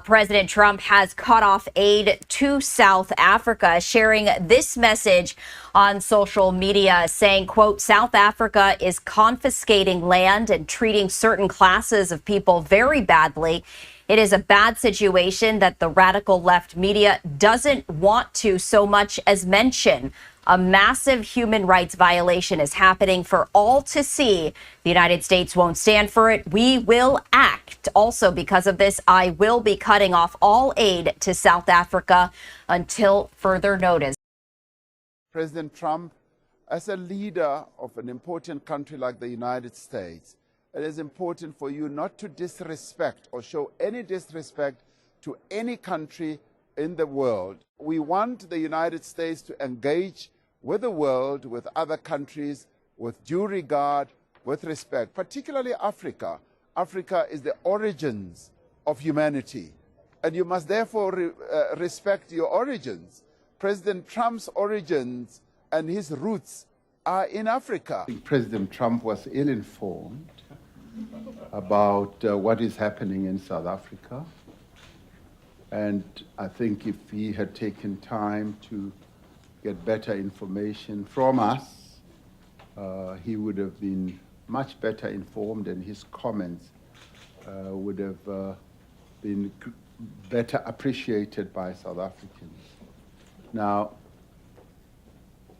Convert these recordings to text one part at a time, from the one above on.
President Trump has cut off aid to South Africa, sharing this message on social media saying, quote, South Africa is confiscating land and treating certain classes of people very badly. It is a bad situation that the radical left media doesn't want to so much as mention. A massive human rights violation is happening for all to see. The United States won't stand for it. We will act. Also, because of this, I will be cutting off all aid to South Africa until further notice. President Trump, as a leader of an important country like the United States, it is important for you not to disrespect or show any disrespect to any country in the world. We want the United States to engage with the world, with other countries, with due regard, with respect, particularly Africa. Africa is the origins of humanity, and you must therefore respect your origins. President Trump's origins and his roots are in Africa. President Trump was ill-informed about what is happening in South Africa, and I think if he had taken time to get better information from us, he would have been much better informed, and his comments would have been better appreciated by South Africans. Now,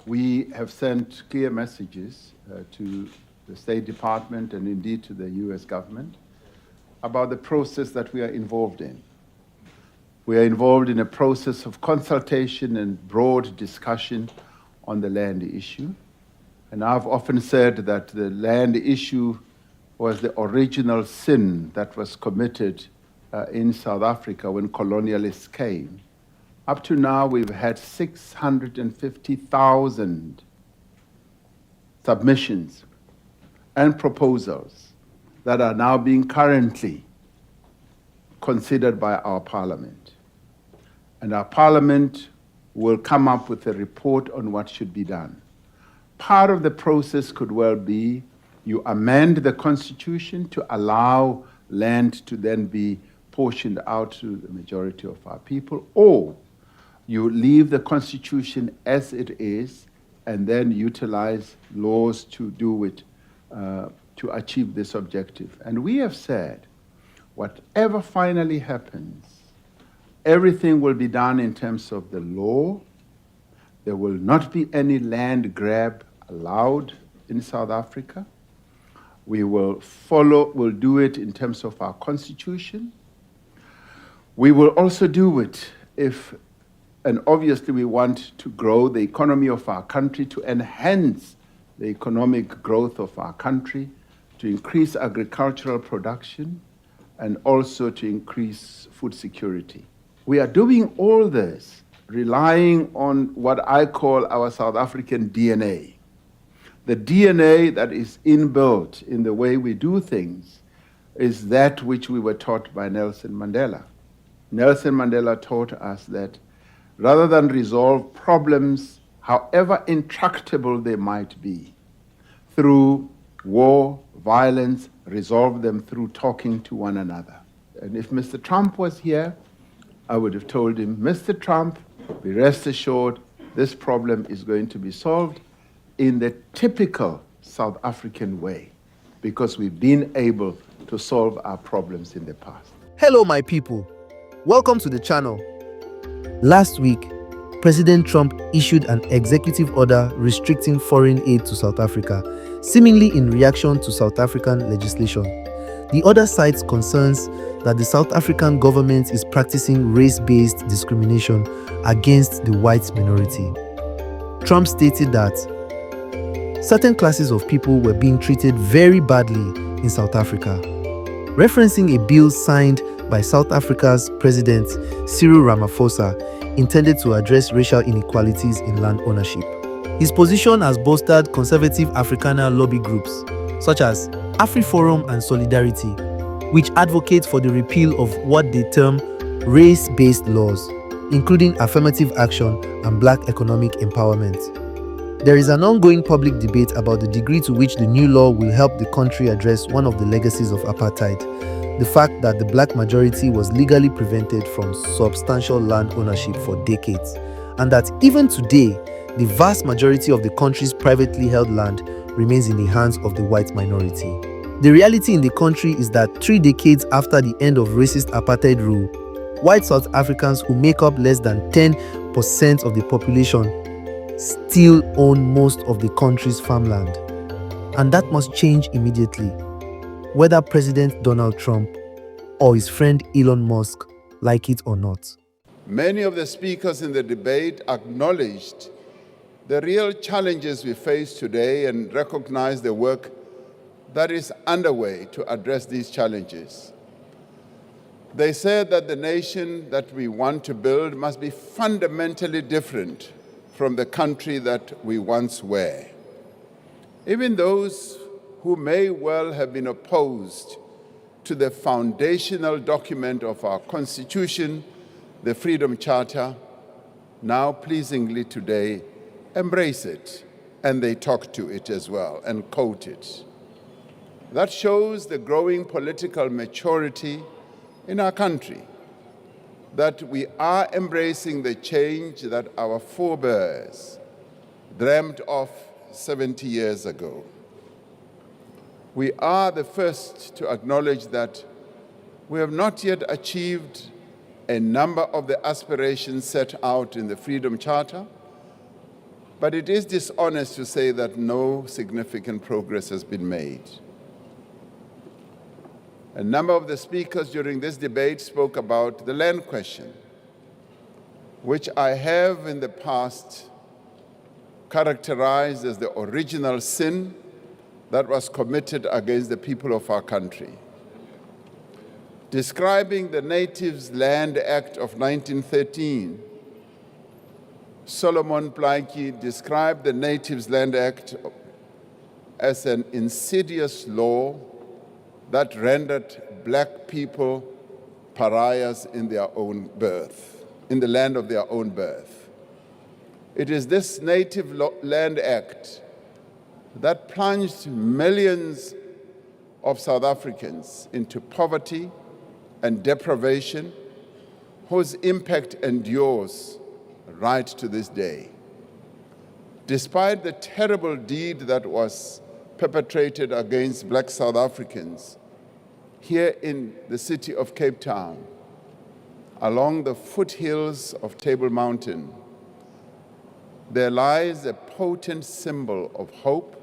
we have sent clear messages to the State Department and indeed to the US government about the process that we are involved in. We are involved in a process of consultation and broad discussion on the land issue. And I've often said that the land issue was the original sin that was committed in South Africa when colonialists came. Up to now, we've had 650,000 submissions and proposals that are now being currently considered by our parliament. And our parliament will come up with a report on what should be done. Part of the process could well be you amend the constitution to allow land to then be portioned out to the majority of our people, or you leave the constitution as it is and then utilize laws to do it, to achieve this objective. And we have said, whatever finally happens, everything will be done in terms of the law. There will not be any land grab allowed in South Africa. We will we'll do it in terms of our constitution. We will also do it and obviously we want to grow the economy of our country, to enhance the economic growth of our country, to increase agricultural production, and also to increase food security. We are doing all this relying on what I call our South African DNA. The DNA that is inbuilt in the way we do things is that which we were taught by Nelson Mandela. Nelson Mandela taught us that rather than resolve problems, however intractable they might be, through war, violence, resolve them through talking to one another. And if Mr. Trump was here, I would have told him, Mr. Trump, be rest assured, this problem is going to be solved in the typical South African way, because we've been able to solve our problems in the past. Hello, my people. Welcome to the channel. Last week, President Trump issued an executive order restricting foreign aid to South Africa, seemingly in reaction to South African legislation. The order cites concerns that the South African government is practicing race-based discrimination against the white minority. Trump stated that certain classes of people were being treated very badly in South Africa, referencing a bill signed by South Africa's President Cyril Ramaphosa intended to address racial inequalities in land ownership. His position has bolstered conservative Afrikaner lobby groups such as AfriForum and Solidarity, which advocate for the repeal of what they term race-based laws, including affirmative action and black economic empowerment. There is an ongoing public debate about the degree to which the new law will help the country address one of the legacies of apartheid, the fact that the black majority was legally prevented from substantial land ownership for decades, and that even today, the vast majority of the country's privately held land remains in the hands of the white minority. The reality in the country is that 3 decades after the end of racist apartheid rule, white South Africans who make up less than 10% of the population still own most of the country's farmland. And that must change immediately, whether President Donald Trump or his friend Elon Musk like it or not. Many of the speakers in the debate acknowledged the real challenges we face today and recognized the work that is underway to address these challenges. They said that the nation that we want to build must be fundamentally different from the country that we once were. Even those who may well have been opposed to the foundational document of our Constitution, the Freedom Charter, now pleasingly today embrace it, and they talk to it as well and quote it. That shows the growing political maturity in our country, that we are embracing the change that our forebears dreamt of 70 years ago. We are the first to acknowledge that we have not yet achieved a number of the aspirations set out in the Freedom Charter, but it is dishonest to say that no significant progress has been made. A number of the speakers during this debate spoke about the land question, which I have in the past characterized as the original sin that was committed against the people of our country. Describing the Natives Land Act of 1913, Solomon Plaatje described the Natives Land Act as an insidious law that rendered black people pariahs in their own birth, in the land of their own birth. It is this Native Land Act that plunged millions of South Africans into poverty and deprivation, whose impact endures right to this day. Despite the terrible deed that was perpetrated against black South Africans here in the city of Cape Town, along the foothills of Table Mountain, there lies a potent symbol of hope,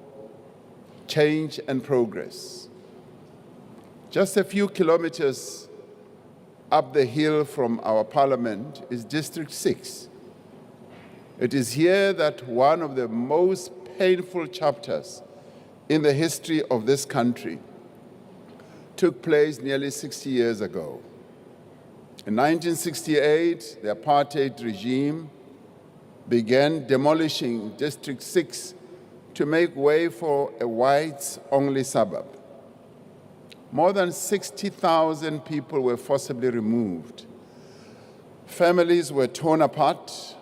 change, and progress. Just a few kilometers up the hill from our parliament is District 6. It is here that one of the most painful chapters in the history of this country took place nearly 60 years ago. In 1968, the apartheid regime began demolishing District 6 to make way for a whites-only suburb. More than 60,000 people were forcibly removed. Families were torn apart.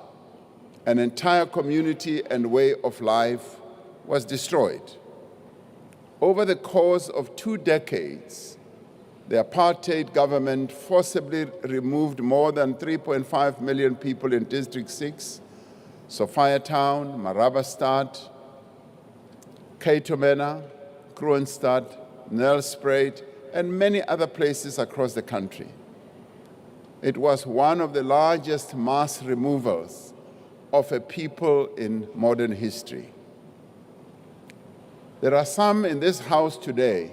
An entire community and way of life was destroyed. Over the course of 2 decades, the apartheid government forcibly removed more than 3.5 million people in District 6, Sophiatown, Marabastad, Kaitopena, Kroonstad, Nelspruit, and many other places across the country. It was one of the largest mass removals of a people in modern history. There are some in this house today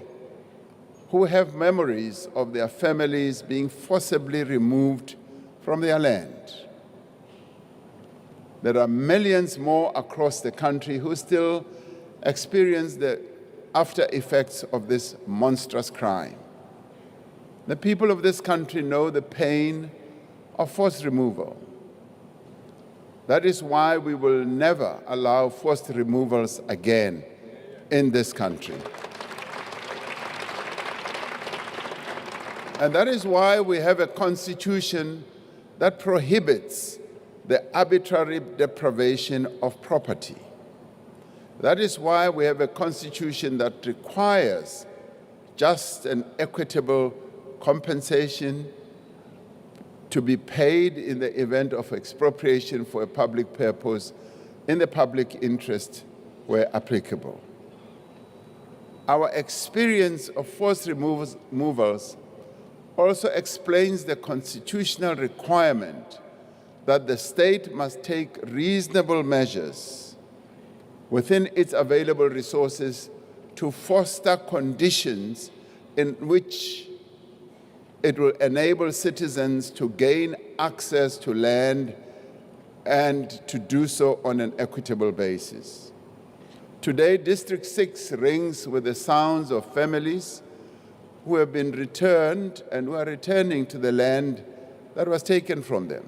who have memories of their families being forcibly removed from their land. There are millions more across the country who still experience the after effects of this monstrous crime. The people of this country know the pain of forced removal. That is why we will never allow forced removals again in this country. And that is why we have a constitution that prohibits the arbitrary deprivation of property. That is why we have a constitution that requires just and equitable compensation to be paid in the event of expropriation for a public purpose in the public interest where applicable. Our experience of forced removals also explains the constitutional requirement that the state must take reasonable measures within its available resources to foster conditions in which it will enable citizens to gain access to land and to do so on an equitable basis. Today, District 6 rings with the sounds of families who have been returned and who are returning to the land that was taken from them.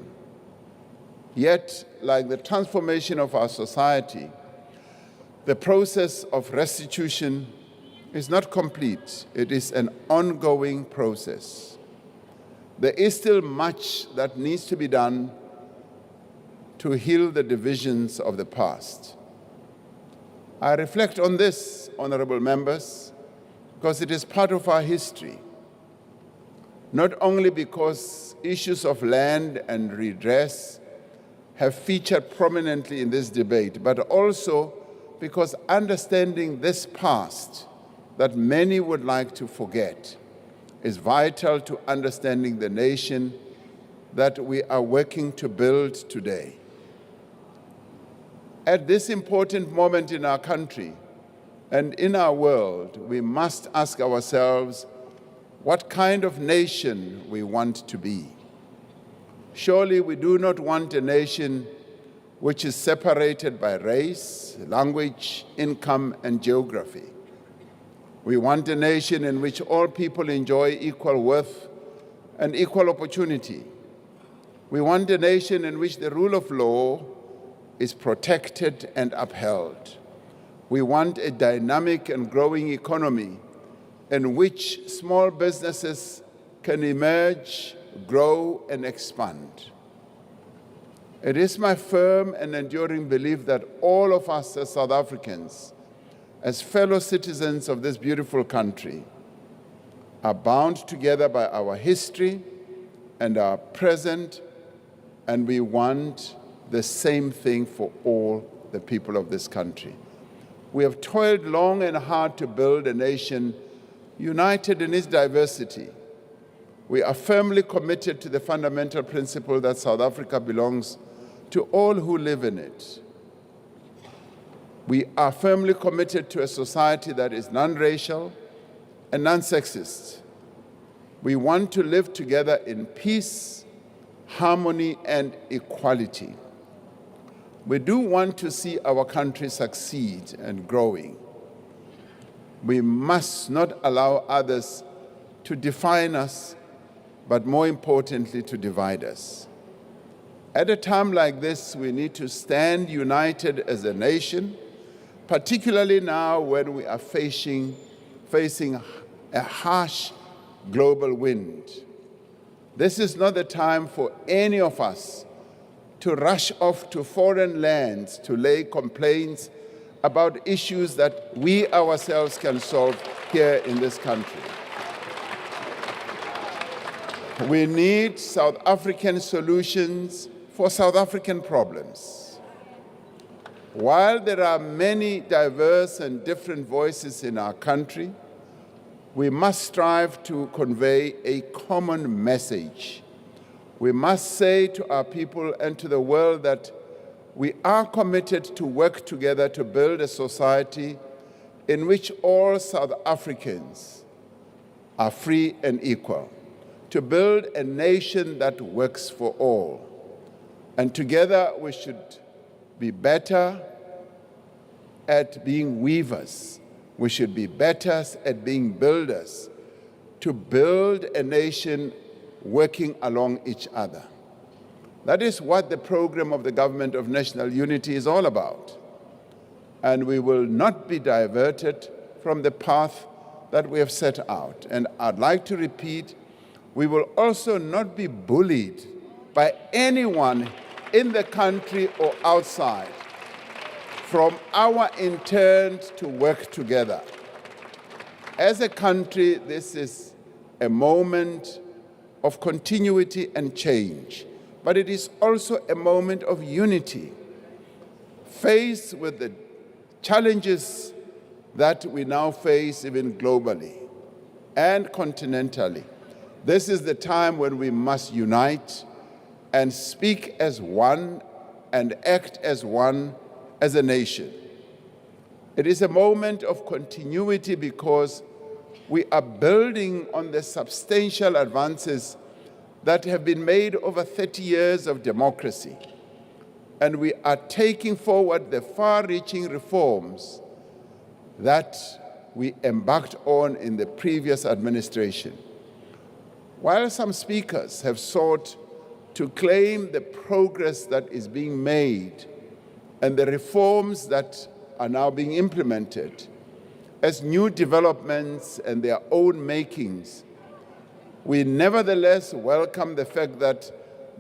Yet, like the transformation of our society, the process of restitution is not complete. It is an ongoing process. There is still much that needs to be done to heal the divisions of the past. I reflect on this, honorable members, because it is part of our history, not only because issues of land and redress have featured prominently in this debate, but also because understanding this past that many would like to forget is vital to understanding the nation that we are working to build today. At this important moment in our country and in our world, we must ask ourselves what kind of nation we want to be. Surely we do not want a nation which is separated by race, language, income, and geography. We want a nation in which all people enjoy equal worth and equal opportunity. We want a nation in which the rule of law is protected and upheld. We want a dynamic and growing economy in which small businesses can emerge, grow, and expand. It is my firm and enduring belief that all of us as South Africans, as fellow citizens of this beautiful country, are bound together by our history and our present, and we want the same thing for all the people of this country. We have toiled long and hard to build a nation united in its diversity. We are firmly committed to the fundamental principle that South Africa belongs to all who live in it. We are firmly committed to a society that is non-racial and non-sexist. We want to live together in peace, harmony, and equality. We do want to see our country succeed and growing. We must not allow others to define us, but more importantly, to divide us. At a time like this, we need to stand united as a nation, particularly now when we are facing a harsh global wind. This is not the time for any of us to rush off to foreign lands to lay complaints about issues that we ourselves can solve here in this country. We need South African solutions for South African problems. While there are many diverse and different voices in our country, we must strive to convey a common message. We must say to our people and to the world that we are committed to work together to build a society in which all South Africans are free and equal, to build a nation that works for all. And together we should be better at being weavers. We should be better at being builders, to build a nation working along each other. That is what the program of the Government of National Unity is all about. And we will not be diverted from the path that we have set out. And I'd like to repeat, we will also not be bullied by anyone in the country or outside from our intent to work together. As a country, this is a moment of continuity and change, but it is also a moment of unity. Faced with the challenges that we now face even globally and continentally, this is the time when we must unite and speak as one and act as one as a nation. It is a moment of continuity because we are building on the substantial advances that have been made over 30 years of democracy. And we are taking forward the far-reaching reforms that we embarked on in the previous administration. While some speakers have sought to claim the progress that is being made and the reforms that are now being implemented as new developments and their own makings, we nevertheless welcome the fact that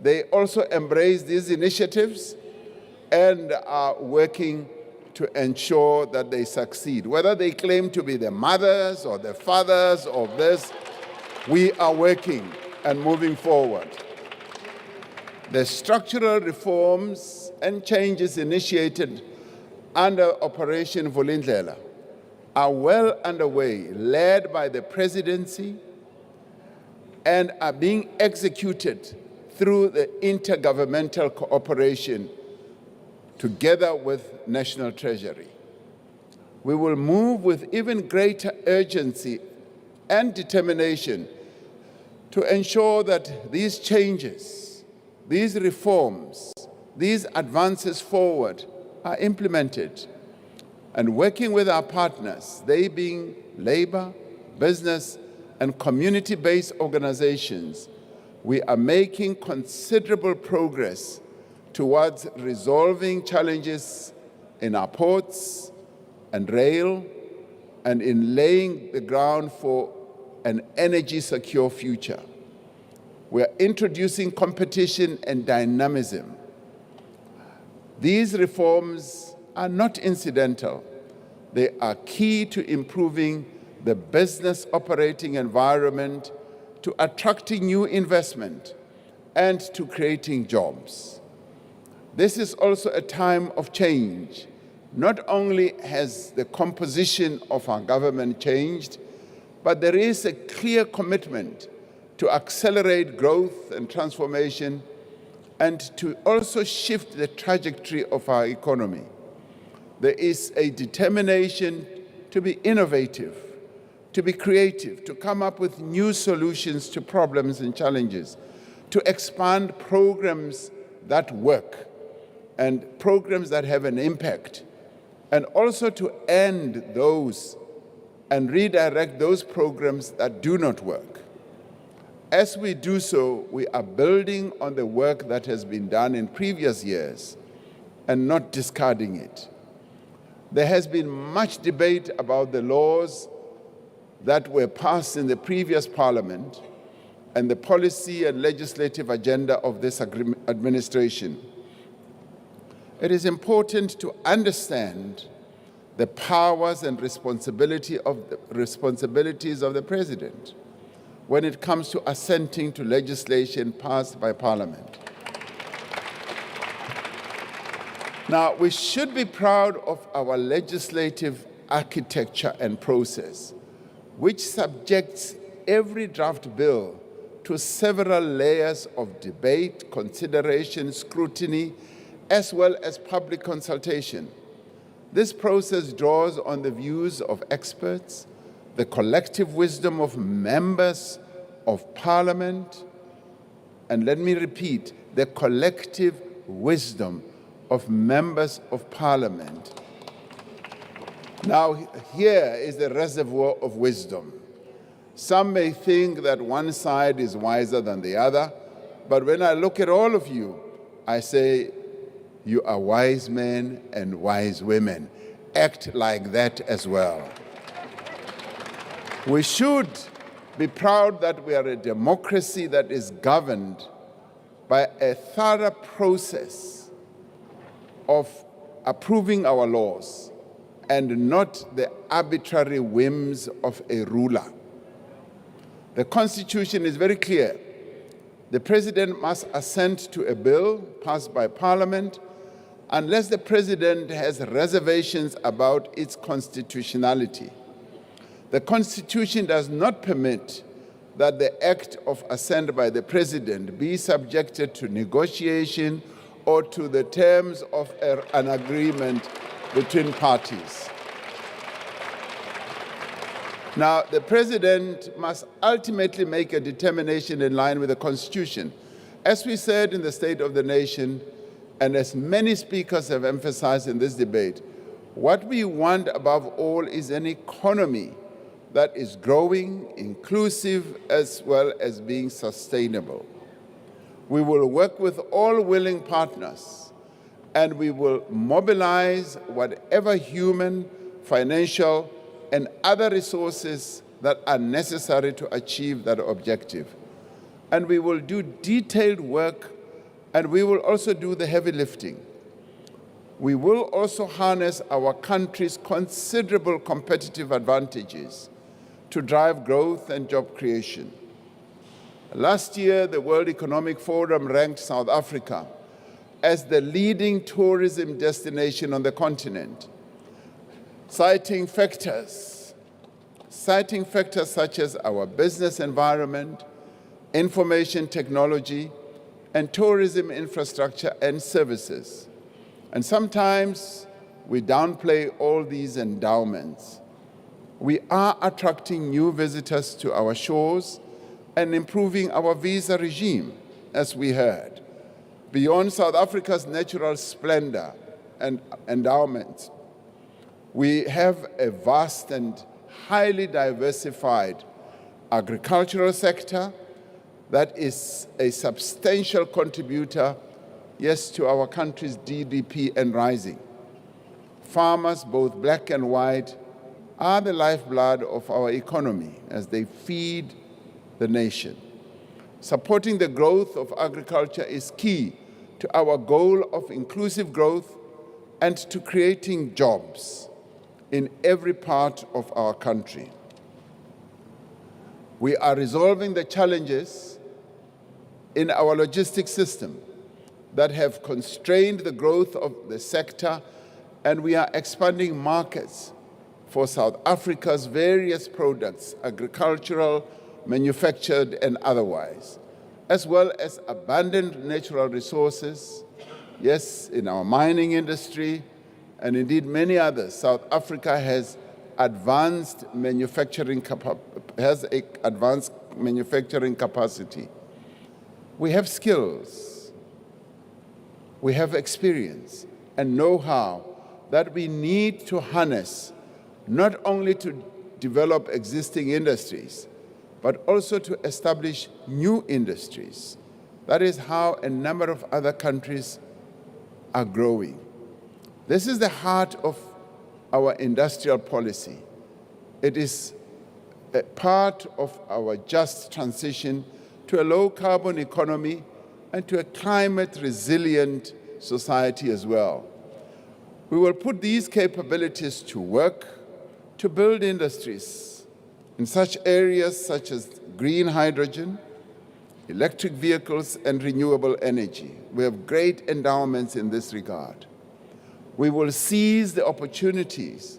they also embrace these initiatives and are working to ensure that they succeed. Whether they claim to be the mothers or the fathers of this, we are working and moving forward. The structural reforms and changes initiated under Operation Vulindlela are well underway, led by the presidency, and are being executed through the intergovernmental cooperation together with National Treasury. We will move with even greater urgency and determination to ensure that these changes, these reforms, these advances forward are implemented. And working with our partners, they being labor, business, and community-based organizations, we are making considerable progress towards resolving challenges in our ports and rail, and in laying the ground for an energy-secure future. We are introducing competition and dynamism. These reforms are not incidental. They are key to improving the business operating environment, to attracting new investment, and to creating jobs. This is also a time of change. Not only has the composition of our government changed, but there is a clear commitment to accelerate growth and transformation and to also shift the trajectory of our economy. There is a determination to be innovative, to be creative, to come up with new solutions to problems and challenges, to expand programs that work and programs that have an impact, and also to end those and redirect those programs that do not work. As we do so, we are building on the work that has been done in previous years and not discarding it. There has been much debate about the laws that were passed in the previous parliament and the policy and legislative agenda of this administration. It is important to understand the powers and responsibilities of the president when it comes to assenting to legislation passed by parliament. Now, we should be proud of our legislative architecture and process, which subjects every draft bill to several layers of debate, consideration, scrutiny, as well as public consultation. This process draws on the views of experts, the collective wisdom of members of parliament, and let me repeat, the collective wisdom of members of parliament. Now, here is the reservoir of wisdom. Some may think that one side is wiser than the other, but when I look at all of you, I say, you are wise men and wise women. Act like that as well. We should be proud that we are a democracy that is governed by a thorough process of approving our laws and not the arbitrary whims of a ruler. The Constitution is very clear. The President must assent to a bill passed by Parliament unless the President has reservations about its constitutionality. The Constitution does not permit that the act of assent by the President be subjected to negotiation or to the terms of an agreement between parties. Now, the President must ultimately make a determination in line with the Constitution. As we said in the State of the Nation, and as many speakers have emphasized in this debate, what we want above all is an economy that is growing, inclusive, as well as being sustainable. We will work with all willing partners, and we will mobilize whatever human, financial, and other resources that are necessary to achieve that objective. And we will do detailed work, and we will also do the heavy lifting. We will also harness our country's considerable competitive advantages to drive growth and job creation. Last year, the World Economic Forum ranked South Africa as the leading tourism destination on the continent, citing factors such as our business environment, information technology, and tourism infrastructure and services. And sometimes we downplay all these endowments. We are attracting new visitors to our shores and improving our visa regime, as we heard. Beyond South Africa's natural splendor and endowments, we have a vast and highly diversified agricultural sector that is a substantial contributor, yes, to our country's GDP and rising. Farmers, both black and white, are the lifeblood of our economy as they feed the nation. Supporting the growth of agriculture is key to our goal of inclusive growth and to creating jobs in every part of our country. We are resolving the challenges in our logistics system that have constrained the growth of the sector, and we are expanding markets for South Africa's various products, agricultural, manufactured, and otherwise, as well as abundant natural resources, yes, in our mining industry, and indeed many others. South Africa has advanced manufacturing capacity. We have skills, we have experience and know-how that we need to harness, not only to develop existing industries, but also to establish new industries. That is how a number of other countries are growing. This is the heart of our industrial policy. It is a part of our just transition to a low-carbon economy and to a climate-resilient society as well. We will put these capabilities to work to build industries in such areas such as green hydrogen, electric vehicles, and renewable energy. We have great endowments in this regard. We will seize the opportunities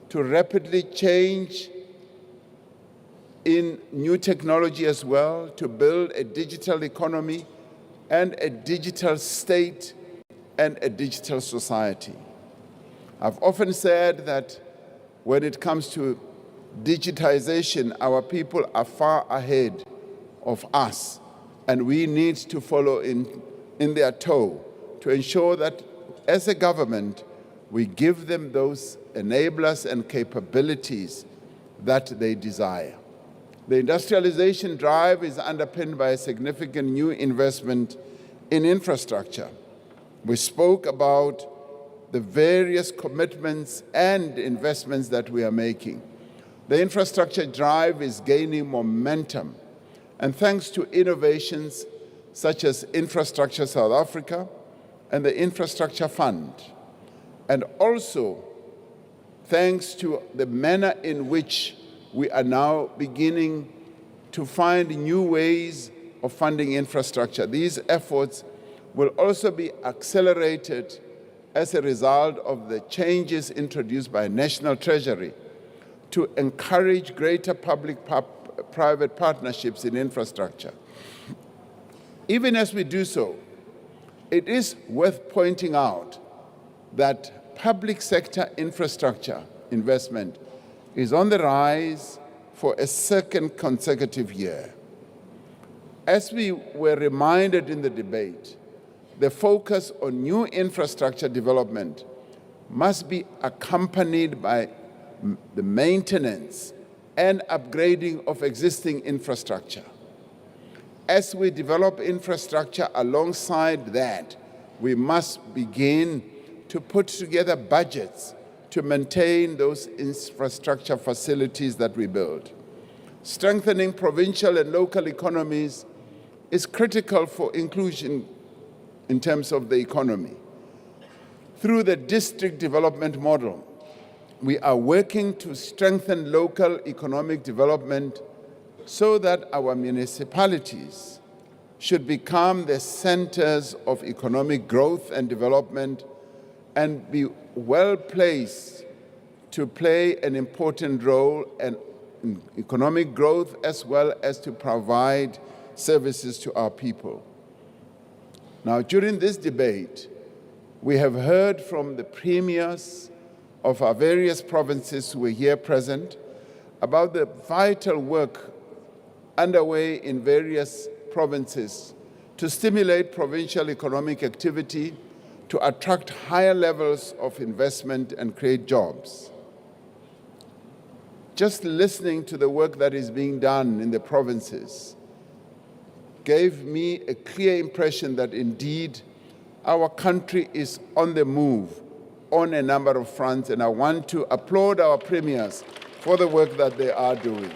to rapidly change in new technology as well, to build a digital economy and a digital state and a digital society. I've often said that when it comes to digitization, our people are far ahead of us, and we need to follow in their toe to ensure that as a government, we give them those enablers and capabilities that they desire. The industrialization drive is underpinned by a significant new investment in infrastructure. We spoke about the various commitments and investments that we are making. The infrastructure drive is gaining momentum, and thanks to innovations such as Infrastructure South Africa and the Infrastructure Fund, and also thanks to the manner in which we are now beginning to find new ways of funding infrastructure. These efforts will also be accelerated as a result of the changes introduced by National Treasury to encourage greater public-private partnerships in infrastructure. Even as we do so, it is worth pointing out that public sector infrastructure investment is on the rise for a second consecutive year. As we were reminded in the debate, the focus on new infrastructure development must be accompanied by the maintenance and upgrading of existing infrastructure. As we develop infrastructure alongside that, we must begin to put together budgets to maintain those infrastructure facilities that we build. Strengthening provincial and local economies is critical for inclusion in terms of the economy. Through the district development model, we are working to strengthen local economic development so that our municipalities should become the centers of economic growth and development and be well placed to play an important role in economic growth as well as to provide services to our people. Now, during this debate, we have heard from the premiers of our various provinces who are here present about the vital work underway in various provinces to stimulate provincial economic activity, to attract higher levels of investment and create jobs. Just listening to the work that is being done in the provinces gave me a clear impression that indeed our country is on the move on a number of fronts, and I want to applaud our premiers for the work that they are doing.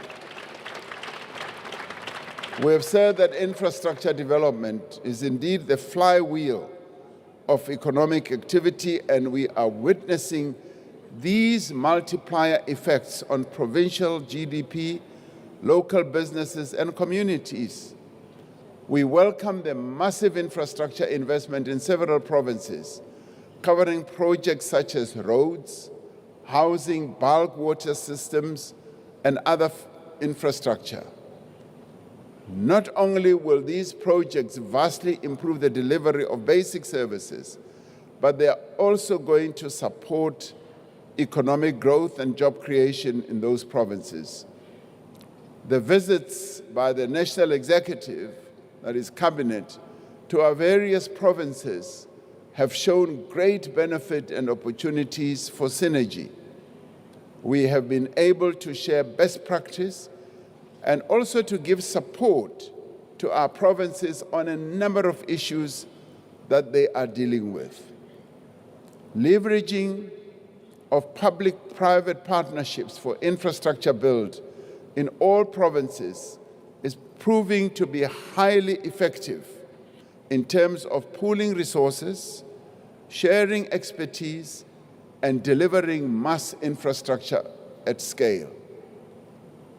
We have said that infrastructure development is indeed the flywheel of economic activity, and we are witnessing these multiplier effects on provincial GDP, local businesses, and communities. We welcome the massive infrastructure investment in several provinces, covering projects such as roads, housing, bulk water systems, and other infrastructure. Not only will these projects vastly improve the delivery of basic services, but they are also going to support economic growth and job creation in those provinces. The visits by the National Executive, that is Cabinet, to our various provinces have shown great benefit and opportunities for synergy. We have been able to share best practice and also to give support to our provinces on a number of issues that they are dealing with. Leveraging of public-private partnerships for infrastructure build in all provinces is proving to be highly effective in terms of pooling resources, sharing expertise, and delivering mass infrastructure at scale.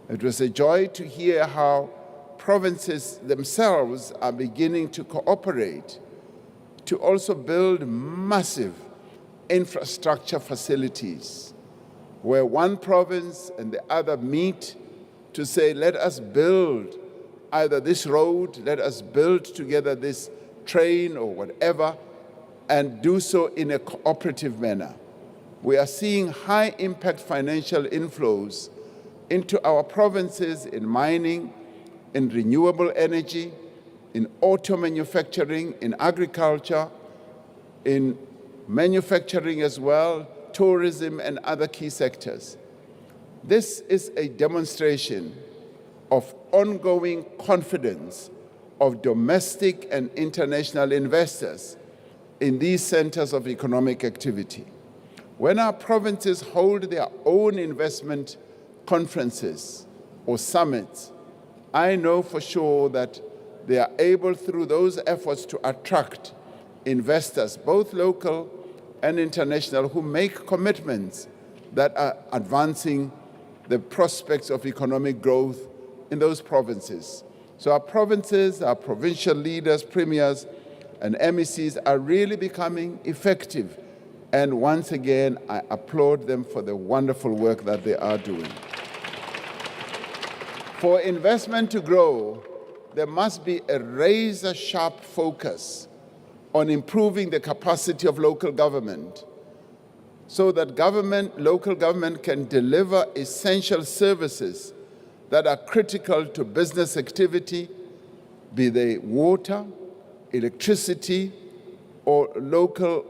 It was a joy to hear how provinces themselves are beginning to cooperate to also build massive infrastructure facilities, where one province and the other meet to say, let us build either this road, let us build together this train or whatever, and do so in a cooperative manner. We are seeing high impact financial inflows into our provinces in mining, in renewable energy, in auto manufacturing, in agriculture, in manufacturing as well, tourism and other key sectors. This is a demonstration of ongoing confidence of domestic and international investors in these centers of economic activity. When our provinces hold their own investment conferences or summits, I know for sure that they are able through those efforts to attract investors, both local and international, who make commitments that are advancing the prospects of economic growth in those provinces. So our provinces, our provincial leaders, premiers, and MECs are really becoming effective. And once again, I applaud them for the wonderful work that they are doing. For investment to grow, there must be a razor-sharp focus on improving the capacity of local government so that local government can deliver essential services that are critical to business activity, be they water, electricity, or local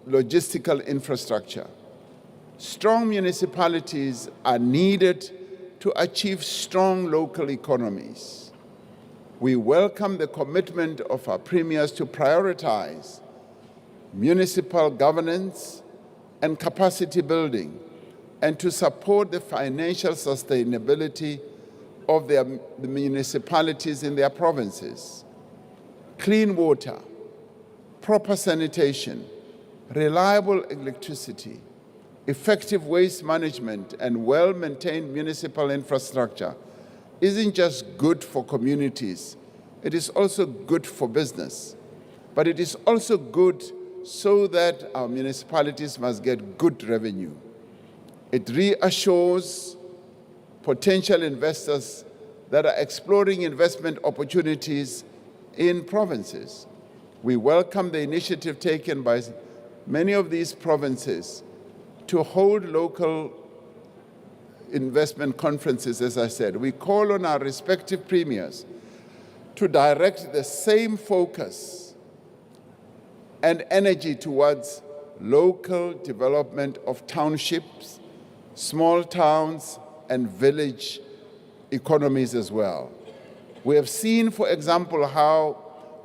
logistical infrastructure. Strong municipalities are needed to achieve strong local economies. We welcome the commitment of our premiers to prioritize municipal governance and capacity building, and to support the financial sustainability of the municipalities in their provinces. Clean water, proper sanitation, reliable electricity, effective waste management, and well-maintained municipal infrastructure isn't just good for communities, it is also good for business. But it is also good so that our municipalities must get good revenue. It reassures potential investors that are exploring investment opportunities in provinces. We welcome the initiative taken by many of these provinces to hold local investment conferences, as I said. We call on our respective premiers to direct the same focus and energy towards local development of townships, small towns, and village economies as well. We have seen, for example, how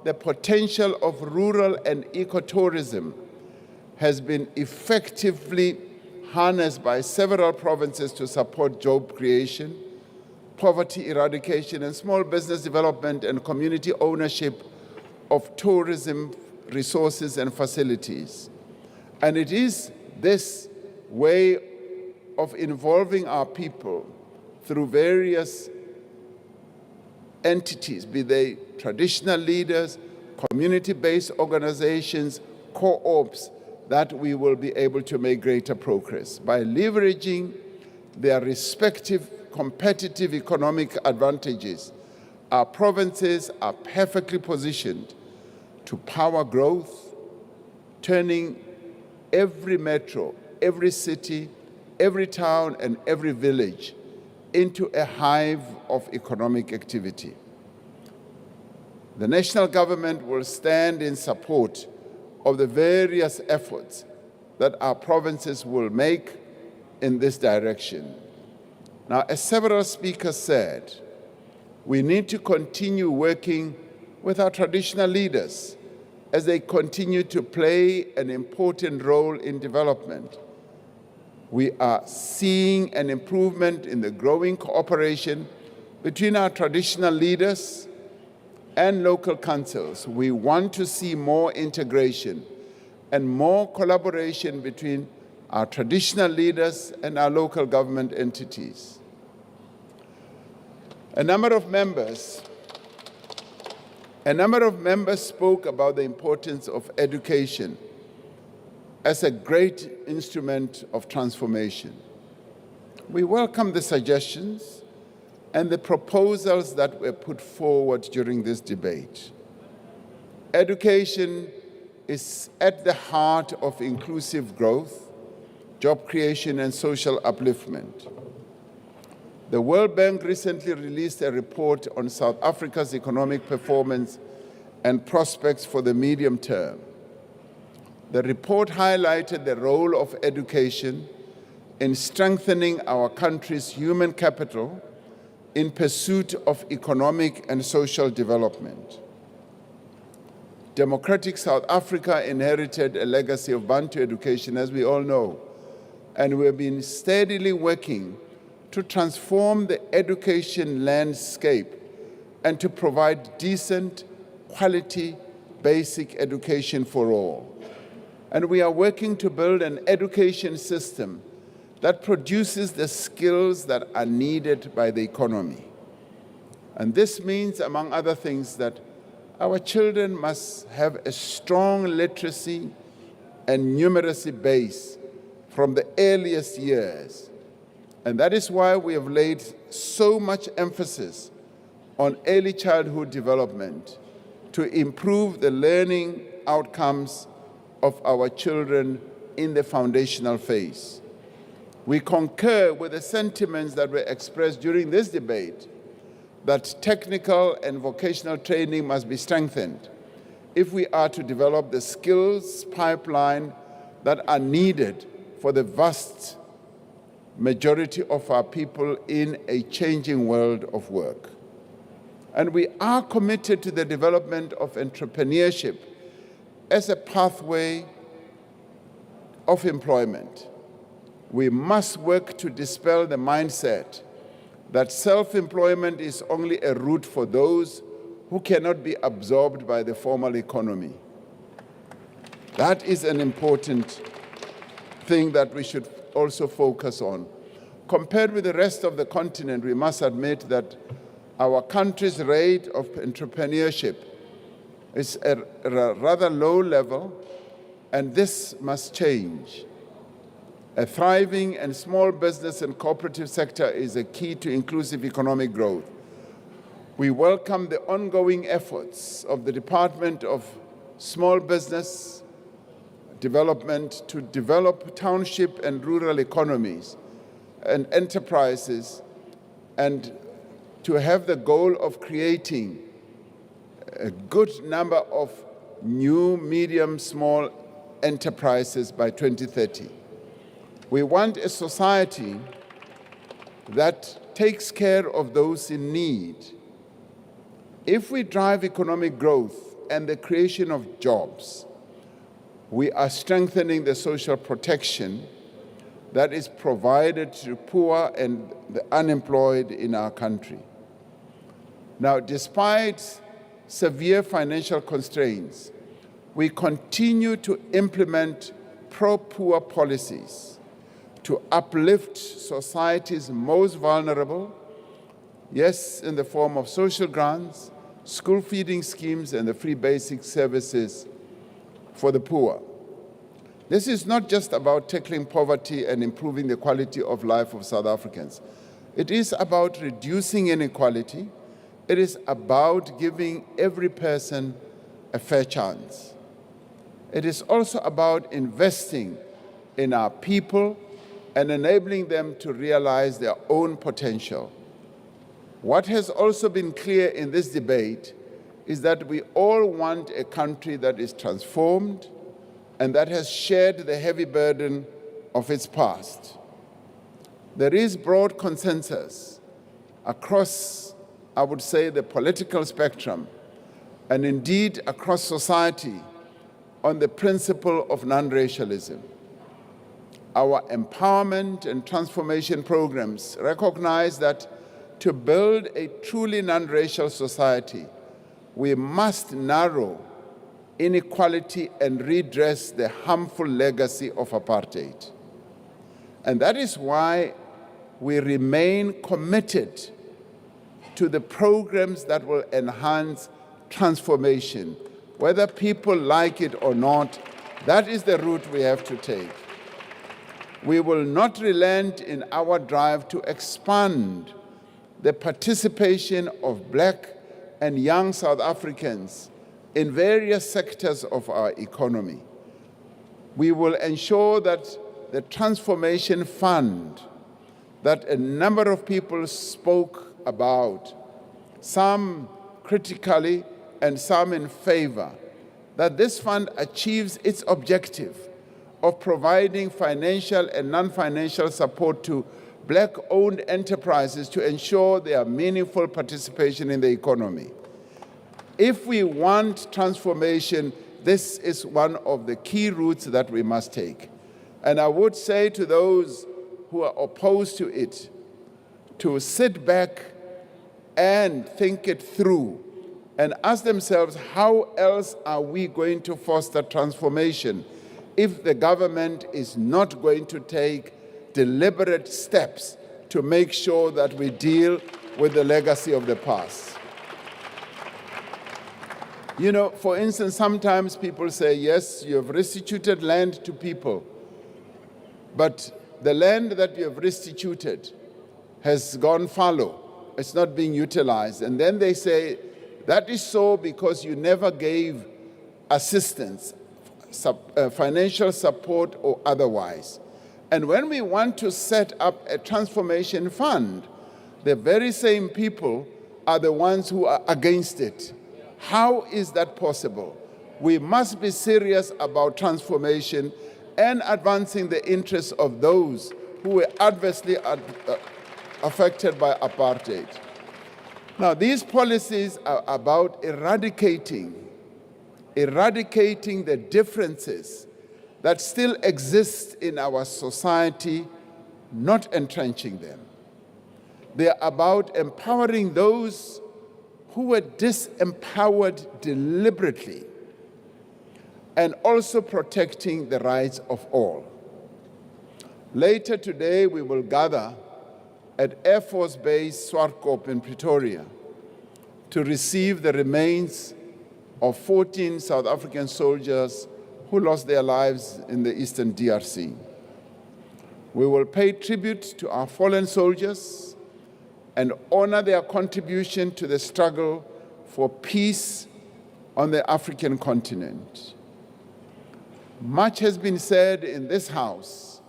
the potential of rural and ecotourism has been effectively harnessed by several provinces to support job creation, poverty eradication, and small business development and community ownership of tourism resources and facilities. And it is this way of involving our people through various entities, be they traditional leaders, community-based organizations, co-ops, that we will be able to make greater progress by leveraging their respective competitive economic advantages. Our provinces are perfectly positioned to power growth, turning every metro, every city, every town, and every village into a hive of economic activity. The national government will stand in support of the various efforts that our provinces will make in this direction. Now, as several speakers said, we need to continue working with our traditional leaders as they continue to play an important role in development. We are seeing an improvement in the growing cooperation between our traditional leaders and local councils. We want to see more integration and more collaboration between our traditional leaders and our local government entities. A number of members spoke about the importance of education as a great instrument of transformation. We welcome the suggestions and the proposals that were put forward during this debate. Education is at the heart of inclusive growth, job creation, and social upliftment. The World Bank recently released a report on South Africa's economic performance and prospects for the medium term. The report highlighted the role of education in strengthening our country's human capital in pursuit of economic and social development. Democratic South Africa inherited a legacy of Bantu education, as we all know, and we have been steadily working to transform the education landscape and to provide decent, quality, basic education for all. And we are working to build an education system that produces the skills that are needed by the economy. And this means, among other things, that our children must have a strong literacy and numeracy base from the earliest years. And that is why we have laid so much emphasis on early childhood development to improve the learning outcomes of our children in the foundational phase. We concur with the sentiments that were expressed during this debate that technical and vocational training must be strengthened if we are to develop the skills pipeline that are needed for the vast majority of our people in a changing world of work. And we are committed to the development of entrepreneurship as a pathway of employment. We must work to dispel the mindset that self-employment is only a route for those who cannot be absorbed by the formal economy. That is an important thing that we should also focus on. Compared with the rest of the continent, we must admit that our country's rate of entrepreneurship is at a rather low level, and this must change. A thriving and small business and cooperative sector is a key to inclusive economic growth. We welcome the ongoing efforts of the Department of Small Business Development to develop township and rural economies and enterprises, and to have the goal of creating a good number of new, medium, small enterprises by 2030. We want a society that takes care of those in need. If we drive economic growth and the creation of jobs, we are strengthening the social protection that is provided to poor and the unemployed in our country. Now, despite severe financial constraints, we continue to implement pro-poor policies to uplift society's most vulnerable, yes, in the form of social grants, school feeding schemes, and the free basic services for the poor. This is not just about tackling poverty and improving the quality of life of South Africans. It is about reducing inequality. It is about giving every person a fair chance. It is also about investing in our people and enabling them to realize their own potential. What has also been clear in this debate is that we all want a country that is transformed and that has shared the heavy burden of its past. There is broad consensus across, I would say, the political spectrum, and indeed across society, on the principle of non-racialism. Our empowerment and transformation programs recognize that to build a truly non-racial society, we must narrow inequality and redress the harmful legacy of apartheid. And that is why we remain committed to the programs that will enhance transformation. Whether people like it or not, that is the route we have to take. We will not relent in our drive to expand the participation of Black and young South Africans in various sectors of our economy. We will ensure that the transformation fund that a number of people spoke about, some critically and some in favor, that this fund achieves its objective of providing financial and non-financial support to Black-owned enterprises to ensure their meaningful participation in the economy. If we want transformation, this is one of the key routes that we must take. And I would say to those who are opposed to it, to sit back and think it through and ask themselves, how else are we going to foster transformation if the government is not going to take deliberate steps to make sure that we deal with the legacy of the past. You know, for instance, sometimes people say, yes, you have restituted land to people, but the land that you have restituted has gone fallow. It's not being utilized. And then they say, that is so because you never gave assistance, financial support or otherwise. And when we want to set up a transformation fund, the very same people are the ones who are against it. How is that possible? We must be serious about transformation and advancing the interests of those who were adversely affected by apartheid. Now, these policies are about eradicating the differences that still exist in our society, not entrenching them. They are about empowering those who were disempowered deliberately, and also protecting the rights of all. Later today, we will gather at Air Force Base Swartkop in Pretoria to receive the remains of 14 South African soldiers who lost their lives in the Eastern DRC. We will pay tribute to our fallen soldiers and honor their contribution to the struggle for peace on the African continent. Much has been said in this House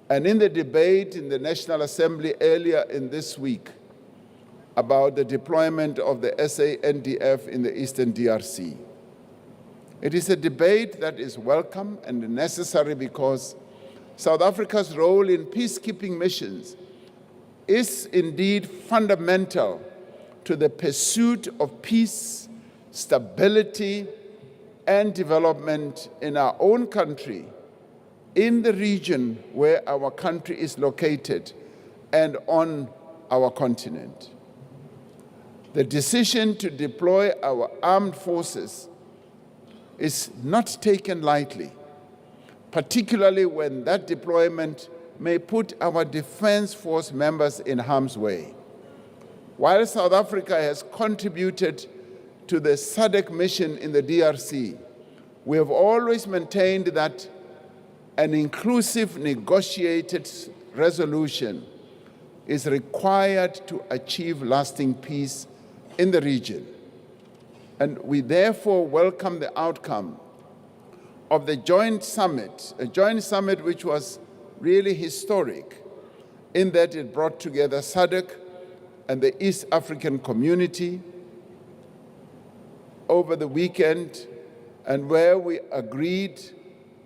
and in the debate in the National Assembly earlier in this week about the deployment of the SANDF in the Eastern DRC. It is a debate that is welcome and necessary because South Africa's role in peacekeeping missions is indeed fundamental to the pursuit of peace, stability, and development in our own country, in the region where our country is located, and on our continent. The decision to deploy our armed forces is not taken lightly, particularly when that deployment may put our defense force members in harm's way. While South Africa has contributed to the SADC mission in the DRC, we have always maintained that an inclusive negotiated resolution is required to achieve lasting peace in the region. And we therefore welcome the outcome of the joint summit, a joint summit which was really historic in that it brought together SADC and the East African community over the weekend, and where we agreed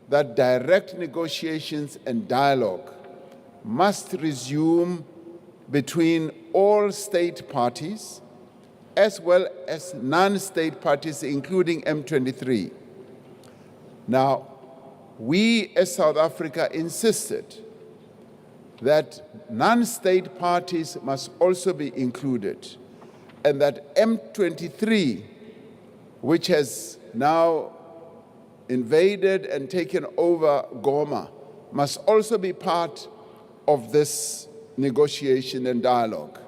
that direct negotiations and dialogue must resume between all state parties as well as non-state parties, including M23. Now, we as South Africa insisted that non-state parties must also be included, and that M23, which has now invaded and taken over Goma, must also be part of this negotiation and dialogue.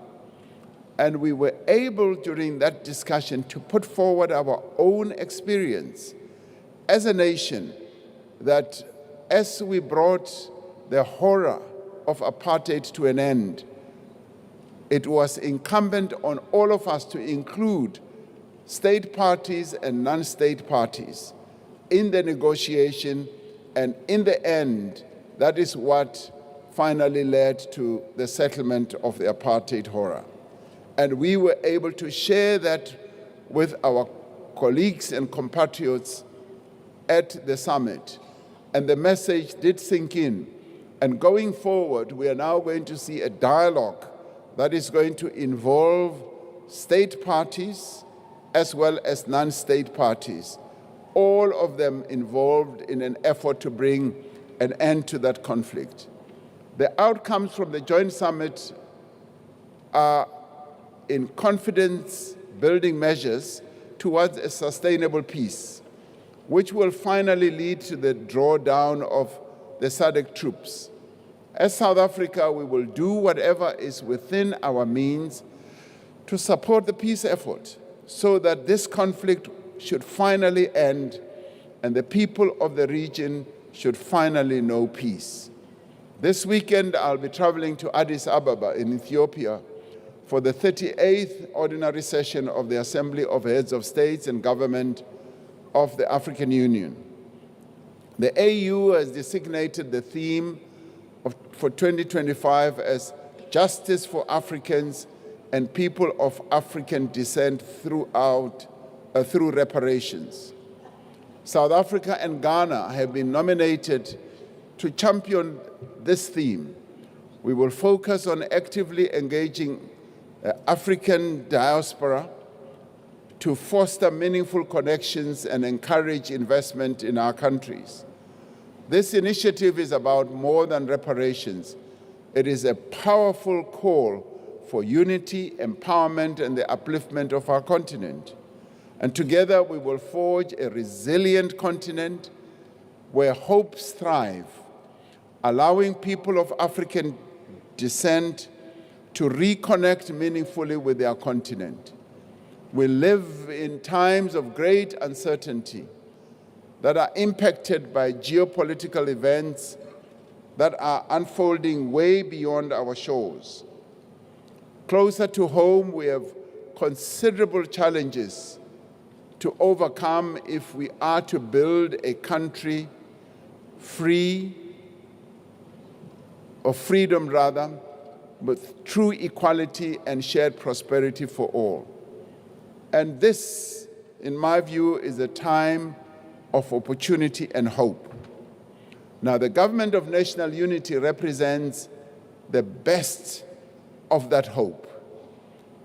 And we were able during that discussion to put forward our own experience as a nation, that as we brought the horror of apartheid to an end, it was incumbent on all of us to include state parties and non-state parties in the negotiation, and in the end, that is what finally led to the settlement of the apartheid horror. And we were able to share that with our colleagues and compatriots at the summit. And the message did sink in. And going forward, we are now going to see a dialogue that is going to involve state parties as well as non-state parties, all of them involved in an effort to bring an end to that conflict. The outcomes from the joint summit are in confidence-building measures towards a sustainable peace, which will finally lead to the drawdown of the SADC troops. As South Africa, we will do whatever is within our means to support the peace effort so that this conflict should finally end and the people of the region should finally know peace. This weekend, I'll be traveling to Addis Ababa in Ethiopia for the 38th Ordinary Session of the Assembly of Heads of States and Government of the African Union. The AU has designated the theme for 2025 as Justice for Africans and People of African Descent through reparations. South Africa and Ghana have been nominated to champion this theme. We will focus on actively engaging the African diaspora to foster meaningful connections and encourage investment in our countries. This initiative is about more than reparations. It is a powerful call for unity, empowerment, and the upliftment of our continent. And together we will forge a resilient continent where hopes thrive, allowing people of African descent to reconnect meaningfully with their continent. We live in times of great uncertainty that are impacted by geopolitical events that are unfolding way beyond our shores. Closer to home, we have considerable challenges to overcome if we are to build a country freedom with true equality and shared prosperity for all. And this, in my view, is a time of opportunity and hope. Now, the Government of National Unity represents the best of that hope.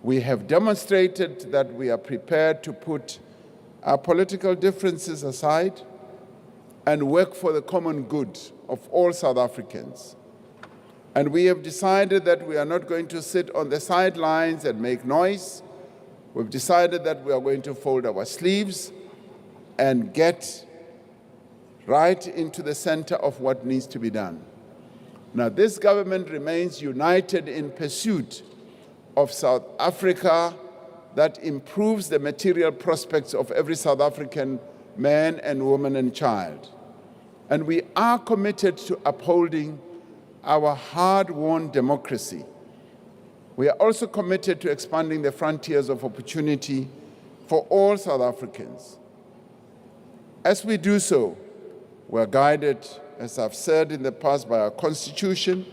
We have demonstrated that we are prepared to put our political differences aside and work for the common good of all South Africans. And we have decided that we are not going to sit on the sidelines and make noise. We've decided that we are going to fold our sleeves and get right into the center of what needs to be done. Now, this government remains united in pursuit of South Africa that improves the material prospects of every South African man and woman and child. And we are committed to upholding our hard-won democracy. We are also committed to expanding the frontiers of opportunity for all South Africans. As we do so, we are guided, as I've said in the past, by our Constitution,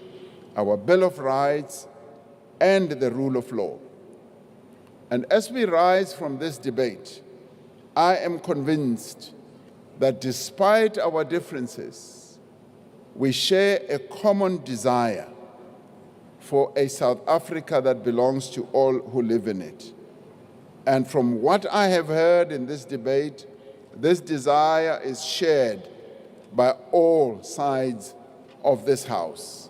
our Bill of Rights, and the rule of law. And as we rise from this debate, I am convinced that despite our differences, we share a common desire for a South Africa that belongs to all who live in it. And from what I have heard in this debate, this desire is shared by all sides of this House.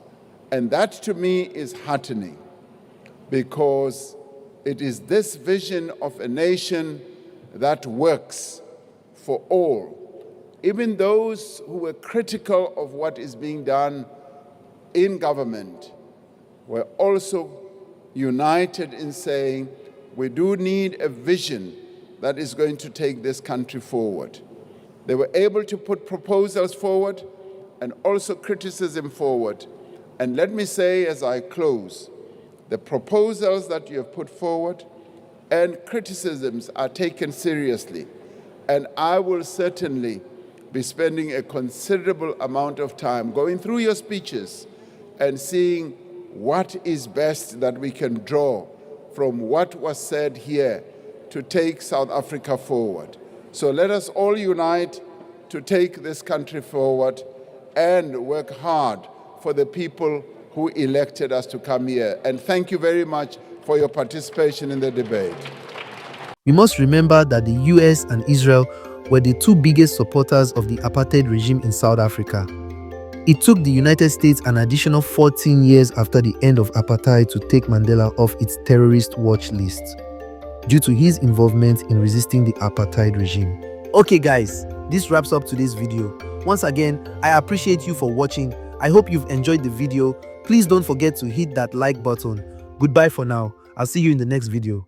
And that to me is heartening, because it is this vision of a nation that works for all. Even those who were critical of what is being done in government were also united in saying we do need a vision that is going to take this country forward. They were able to put proposals forward and also criticism forward. And let me say as I close, the proposals that you have put forward and criticisms are taken seriously. And I will certainly be spending a considerable amount of time going through your speeches and seeing what is best that we can draw from what was said here to take South Africa forward. So let us all unite to take this country forward and work hard for the people who elected us to come here. And thank you very much for your participation in the debate. We must remember that the US and Israel were the two biggest supporters of the apartheid regime in South Africa. It took the United States an additional 14 years after the end of apartheid to take Mandela off its terrorist watch list, due to his involvement in resisting the apartheid regime. Okay guys, this wraps up today's video. Once again, I appreciate you for watching. I hope you've enjoyed the video. Please don't forget to hit that like button. Goodbye for now. I'll see you in the next video.